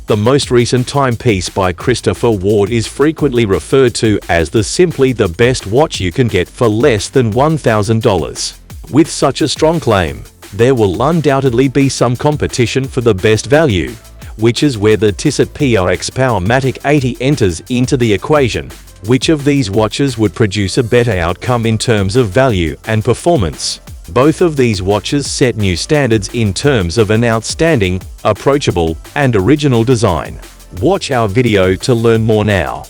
The most recent timepiece by Christopher Ward is frequently referred to as simply the best watch you can get for less than $1,000. With such a strong claim, there will undoubtedly be some competition for the best value, which is where the Tissot PRX Powermatic 80 enters into the equation. Which of these watches would produce a better outcome in terms of value and performance? Both of these watches set new standards in terms of an outstanding, approachable, and original design. Watch our video to learn more now.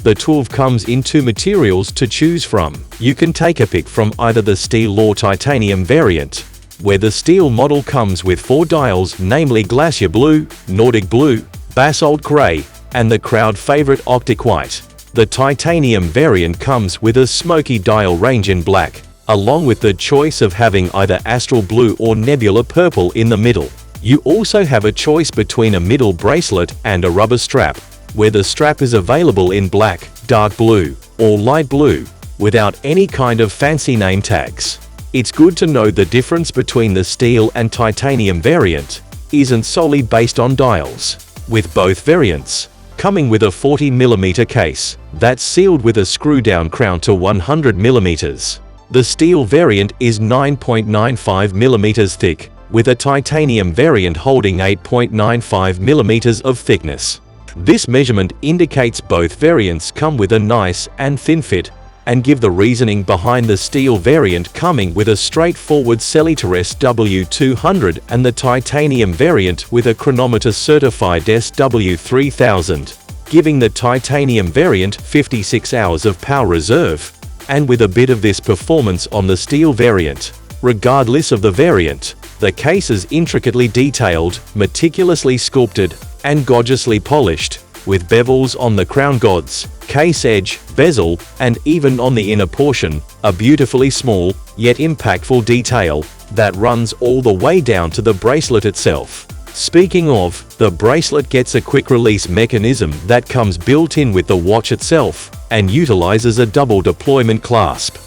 The 12 comes in two materials to choose from. You can take a pick from either the steel or titanium variant, where the steel model comes with 4 dials, namely Glacier Blue, Nordic Blue, Basalt Gray, and the crowd favorite Arctic White. The titanium variant comes with a smoky dial range in black, along with the choice of having either Astral Blue or Nebula Purple in the middle. You also have a choice between a middle bracelet and a rubber strap, where the strap is available in black, dark blue, or light blue, without any kind of fancy name tags. It's good to know the difference between the steel and titanium variant isn't solely based on dials, with both variants coming with a 40mm case that's sealed with a screw-down crown to 100mm. The steel variant is 9.95mm thick, with a titanium variant holding 8.95mm of thickness. This measurement indicates both variants come with a nice and thin fit, and give the reasoning behind the steel variant coming with a straightforward Cellitor SW200 and the titanium variant with a chronometer certified SW3000, giving the titanium variant 56 hours of power reserve, and with a bit of this performance on the steel variant. Regardless of the variant, the case is intricately detailed, meticulously sculpted, and gorgeously polished, with bevels on the crown guards, case edge, bezel, and even on the inner portion, a beautifully small, yet impactful detail that runs all the way down to the bracelet itself. Speaking of, the bracelet gets a quick release mechanism that comes built in with the watch itself, and utilizes a double deployment clasp.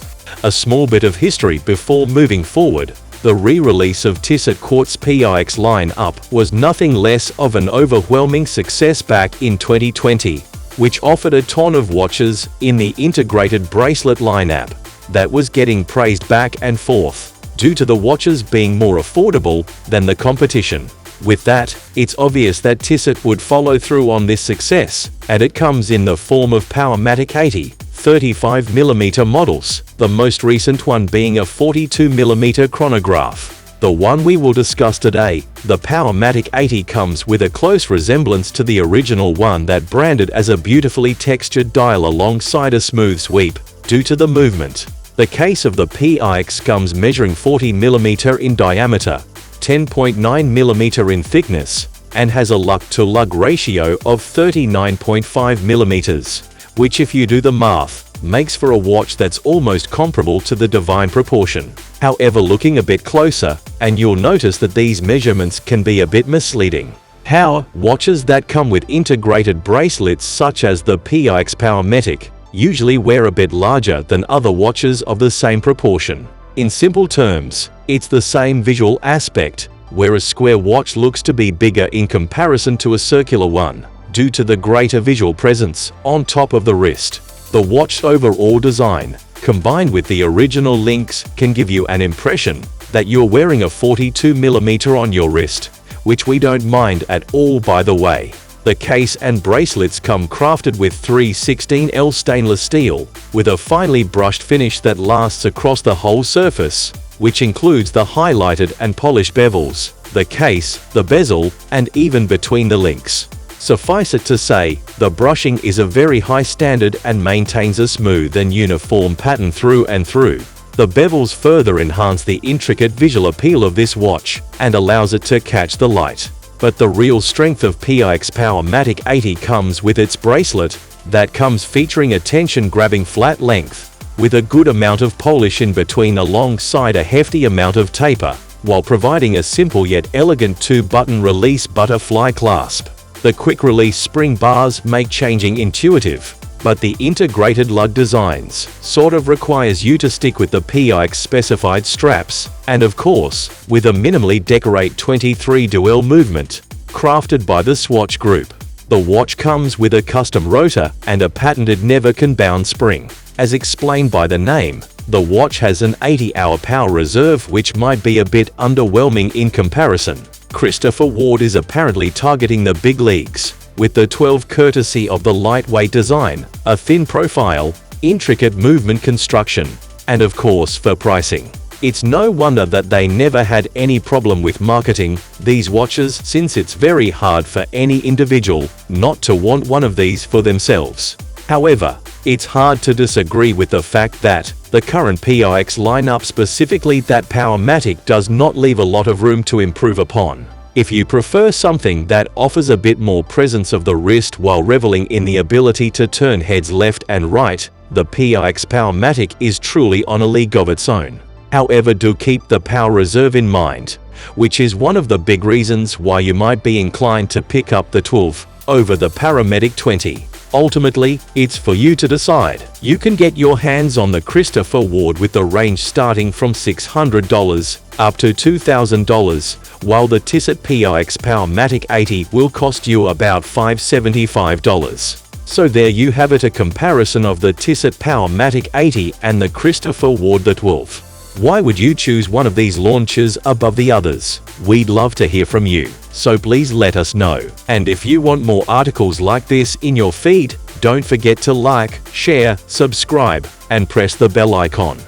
A small bit of history before moving forward. The re-release of Tissot Quartz PRX line-up was nothing less of an overwhelming success back in 2020, which offered a ton of watches in the integrated bracelet lineup that was getting praised back and forth, due to the watches being more affordable than the competition. With that, it's obvious that Tissot would follow through on this success, and it comes in the form of Powermatic 80. 35mm models, the most recent one being a 42mm chronograph. The one we will discuss today, the Powermatic 80, comes with a close resemblance to the original one that branded as a beautifully textured dial alongside a smooth sweep, due to the movement. The case of the PRX comes measuring 40mm in diameter, 10.9mm in thickness, and has a lug-to-lug ratio of 39.5mm. Which, if you do the math, makes for a watch that's almost comparable to the divine proportion. However, looking a bit closer, and you'll notice that these measurements can be a bit misleading. How? Watches that come with integrated bracelets such as the PRX Powermatic usually wear a bit larger than other watches of the same proportion. In simple terms, it's the same visual aspect, where a square watch looks to be bigger in comparison to a circular one, due to the greater visual presence on top of the wrist. The watch's overall design, combined with the original links, can give you an impression that you're wearing a 42mm on your wrist, which we don't mind at all, by the way. The case and bracelets come crafted with 316L stainless steel, with a finely brushed finish that lasts across the whole surface, which includes the highlighted and polished bevels, the case, the bezel, and even between the links. Suffice it to say, the brushing is a very high standard and maintains a smooth and uniform pattern through and through. The bevels further enhance the intricate visual appeal of this watch and allows it to catch the light. But the real strength of PRX Powermatic 80 comes with its bracelet, that comes featuring a tension-grabbing flat length, with a good amount of polish in between alongside a hefty amount of taper, while providing a simple yet elegant 2-button release butterfly clasp. The quick-release spring bars make changing intuitive, But the integrated lug designs sort of requires you to stick with the PRX specified straps, and of course, with a minimally decorate 23 dual movement, crafted by the Swatch Group. The watch comes with a custom rotor and a patented never-can-bound spring. As explained by the name, the watch has an 80-hour power reserve, which might be a bit underwhelming in comparison. Christopher Ward is apparently targeting the big leagues, with the 12 courtesy of the lightweight design, a thin profile, intricate movement construction, and of course for pricing. It's no wonder that they never had any problem with marketing these watches, since it's very hard for any individual not to want one of these for themselves. However, it's hard to disagree with the fact that the current PRX lineup, specifically that Powermatic, does not leave a lot of room to improve upon. If you prefer something that offers a bit more presence of the wrist while reveling in the ability to turn heads left and right, the PRX Powermatic is truly on a league of its own. However, do keep the power reserve in mind, which is one of the big reasons why you might be inclined to pick up the 12 over the Powermatic 20. Ultimately, it's for you to decide. You can get your hands on the Christopher Ward with the range starting from $600 up to $2,000, while the Tissot PRX Powermatic 80 will cost you about $575. So there you have it, a comparison of the Tissot Powermatic 80 and the Christopher Ward the 12. Why would you choose one of these launches above the others? We'd love to hear from you, so please let us know. And if you want more articles like this in your feed, don't forget to like, share, subscribe, and press the bell icon.